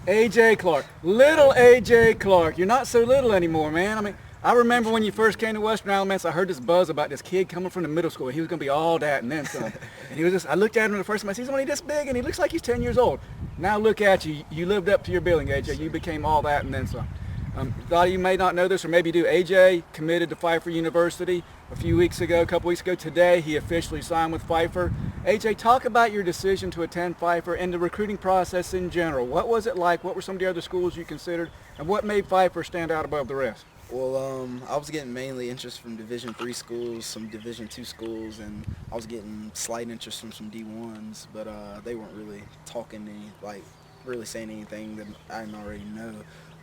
A.J. Clark. Little A.J. Clark. You're not so little anymore, man. I mean, I remember when you first came to Western Alamance, I heard this buzz about this kid coming from the middle school. He was going to be all that and then some. And he was just, I looked at him the first time, I said, he's only this big and he looks like he's 10 years old. Now look at you. You lived up to your billing, A.J. You became all that and then some. A lot of you may not know this, or maybe do. A.J. committed to Pfeiffer University a couple weeks ago. Today, he officially signed with Pfeiffer. A.J., talk about your decision to attend Pfeiffer and the recruiting process in general. What was it like? What were some of the other schools you considered? And what made Pfeiffer stand out above the rest? Well, I was getting mainly interest from Division III schools, some Division II schools, and I was getting slight interest from some D1s, but they weren't really really saying anything that I didn't already know.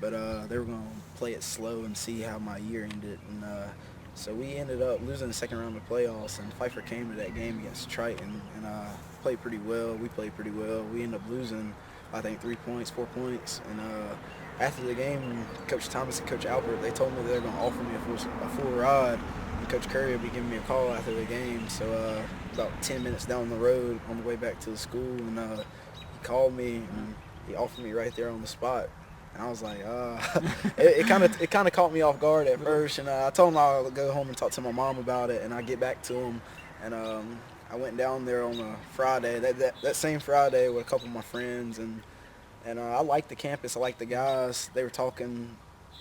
But they were going to play it slow and see how my year ended. And so we ended up losing the second round of playoffs, and Pfeiffer came to that game against Triton and played pretty well. We played pretty well. We ended up losing, I think, 4 points. And after the game, Coach Thomas and Coach Albert, they told me they were going to offer me a full ride. And Coach Curry will be giving me a call after the game. So about 10 minutes down the road on the way back to the school, and he called me and he offered me right there on the spot. And I was like, it kind of caught me off guard at first. And I told him I'll go home and talk to my mom about it, and I get back to him. And I went down there on a Friday, that same Friday, with a couple of my friends. And I liked the campus. I liked the guys. They were talking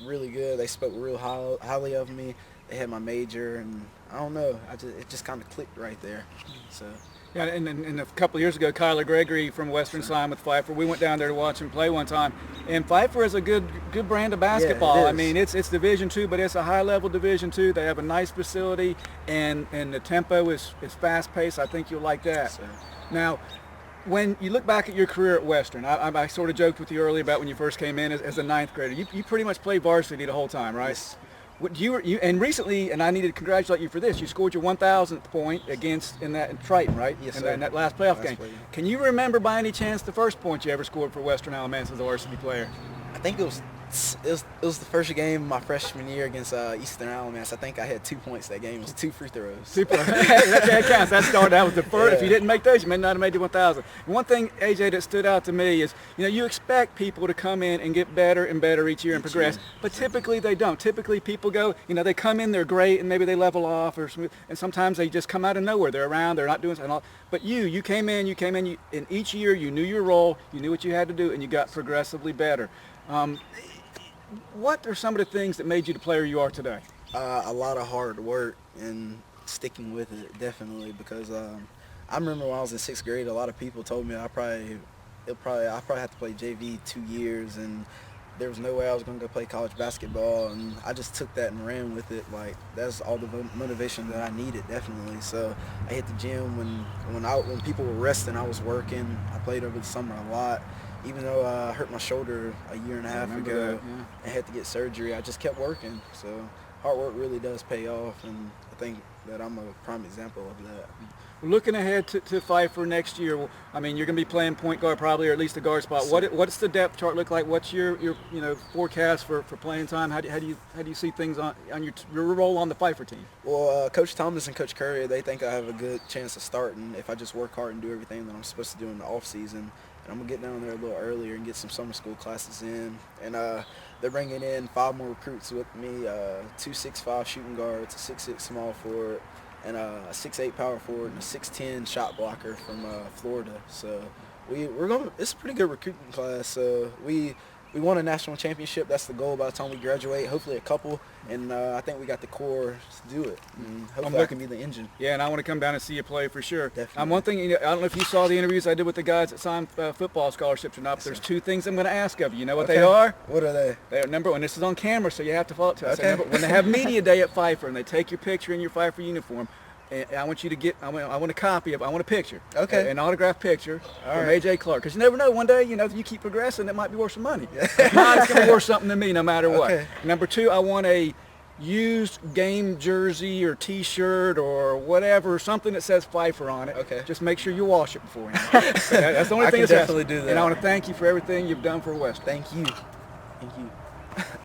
really good. They spoke real highly of me. They had my major, and I don't know. It just kind of clicked right there. So. Yeah, and a couple of years ago, Kyler Gregory from Western signed with Pfeiffer. We went down there to watch him play one time, and Pfeiffer is a good brand of basketball. Yeah, I mean, it's Division II, but it's a high-level Division II. They have a nice facility, and the tempo is fast-paced. I think you'll like that. So. Now, when you look back at your career at Western, I sort of joked with you earlier about when you first came in as a ninth grader. You pretty much played varsity the whole time, right? Yes. And recently, and I need to congratulate you for this, you scored your 1,000th point in Triton, right? Yes, in sir. In that last playoff game. Can you remember by any chance the first point you ever scored for Western Alamance as a varsity player? I think it was the first game my freshman year against Eastern Alamance. I think I had 2 points that game. It was 2 free throws. That counts. That was the first. Yeah. If you didn't make those, you may not have made the 1,000. And one thing, AJ, that stood out to me is, you expect people to come in and get better and better each year and progress, but typically they don't. Typically people go, they come in, they're great, and maybe they level off, and sometimes they just come out of nowhere. They're around, they're not doing something. But you came in, in each year you knew your role, you knew what you had to do, and you got progressively better. What are some of the things that made you the player you are today? A lot of hard work and sticking with it, definitely, because I remember when I was in 6th grade, a lot of people told me I probably have to play JV 2 years, and there was no way I was going to go play college basketball, and I just took that and ran with it. Like, that's all the motivation that I needed, definitely. So I hit the gym when people were resting, I was working. I played over the summer a lot. Even though I hurt my shoulder a year and a half ago and had to get surgery, I just kept working. So hard work really does pay off, and I think that I'm a prime example of that. Looking ahead to Pfeiffer next year, I mean, you're going to be playing point guard probably, or at least a guard spot. What's the depth chart look like? What's your forecast for playing time? How do you see things on your role on the Pfeiffer team? Well, Coach Thomas and Coach Curry, they think I have a good chance of starting if I just work hard and do everything that I'm supposed to do in the off season. And I'm going to get down there a little earlier and get some summer school classes in. And they're bringing in 5 more recruits with me, 2 6'5" shooting guards, a 6'6" small forward, and a 6'8" power forward, and a 6'10" shot blocker from Florida. So it's a pretty good recruiting class. So we won a national championship. That's the goal by the time we graduate, hopefully a couple. And I think we got the core to do it. And hopefully I can be the engine. Yeah, and I want to come down and see you play for sure. Definitely. One thing, I don't know if you saw the interviews I did with the guys that signed football scholarships or not, but there's 2 things I'm going to ask of you. You know what they are? What are they? They're, number one, this is on camera, so you have to follow it to us. Okay. When they have media day at Pfeiffer and they take your picture in your Pfeiffer uniform, I want you to get, I want a copy of, I want a picture. Okay. An autographed picture All from right. A.J. Clark. Because you never know, one day, if you keep progressing, it might be worth some money. If not, it's going to be worth something to me no matter what. Okay. Number 2, I want a used game jersey or T-shirt or whatever, something that says Pfeiffer on it. Okay. Just make sure you wash it beforehand. That's the only I thing can that's definitely do that. And I want to thank you for everything you've done for West. Thank you.